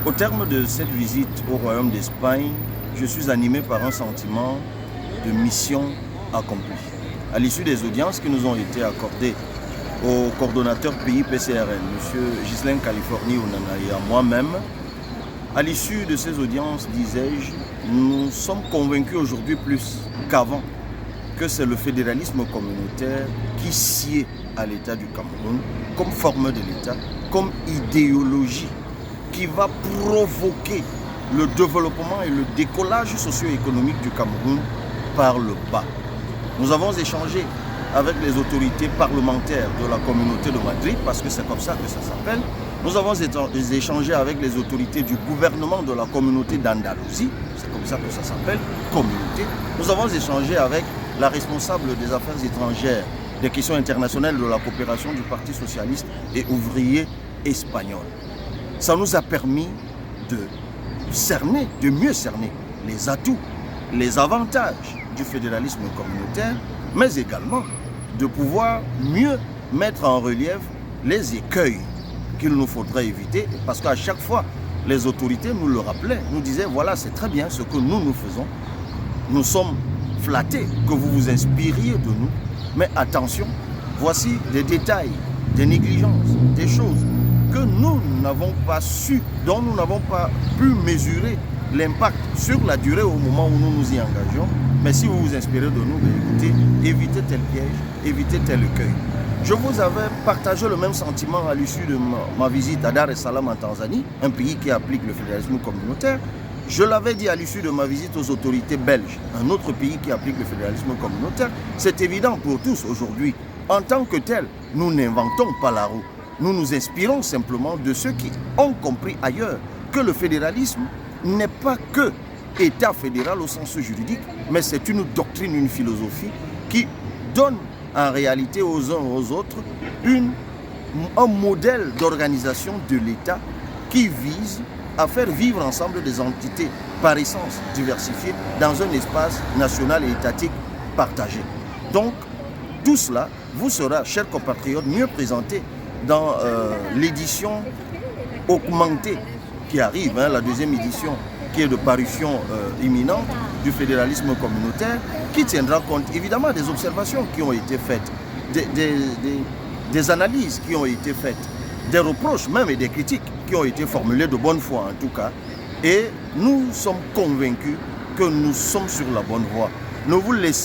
Au terme de cette visite au Royaume d'Espagne, je suis animé par un sentiment de mission accomplie. À l'issue des audiences qui nous ont été accordées au coordonnateur pays PCRN, M. Ghislain Californie Onana et à moi-même, à l'issue de ces audiences, disais-je, nous sommes convaincus aujourd'hui plus qu'avant que c'est le fédéralisme communautaire qui sied à l'État du Cameroun comme forme de l'État, comme idéologie qui va provoquer le développement et le décollage socio-économique du Cameroun par le bas. Nous avons échangé avec les autorités parlementaires de la communauté de Madrid, parce que c'est comme ça que ça s'appelle. Nous avons échangé avec les autorités du gouvernement de la communauté d'Andalousie, c'est comme ça que ça s'appelle, communauté. Nous avons échangé avec la responsable des affaires étrangères, des questions internationales de la coopération du Parti socialiste et ouvrier espagnol. Ça nous a permis de cerner, de mieux cerner les atouts, les avantages du fédéralisme communautaire, mais également de pouvoir mieux mettre en relief les écueils qu'il nous faudrait éviter, parce qu'à chaque fois, les autorités nous le rappelaient, nous disaient, voilà, c'est très bien ce que nous faisons, nous sommes flattés que vous vous inspiriez de nous, mais attention, voici des détails, des négligences, des choses que nous n'avons pas su, dont nous n'avons pas pu mesurer l'impact sur la durée au moment où nous nous y engageons. Mais si vous vous inspirez de nous, écoutez, évitez tel piège, évitez tel écueil. Je vous avais partagé le même sentiment à l'issue de ma visite à Dar es Salaam en Tanzanie, un pays qui applique le fédéralisme communautaire. Je l'avais dit à l'issue de ma visite aux autorités belges, un autre pays qui applique le fédéralisme communautaire. C'est évident pour tous aujourd'hui. En tant que tel, nous n'inventons pas la roue. Nous nous inspirons simplement de ceux qui ont compris ailleurs que le fédéralisme n'est pas que État fédéral au sens juridique, mais c'est une doctrine, une philosophie qui donne en réalité aux uns aux autres un modèle d'organisation de l'État qui vise à faire vivre ensemble des entités par essence diversifiées dans un espace national et étatique partagé. Donc, tout cela vous sera, chers compatriotes, mieux présenté dans l'édition augmentée qui arrive, la deuxième édition qui est de parution imminente du fédéralisme communautaire, qui tiendra compte évidemment des observations qui ont été faites, des analyses qui ont été faites, des reproches même et des critiques qui ont été formulées de bonne foi en tout cas. Et nous sommes convaincus que nous sommes sur la bonne voie. Ne vous laissez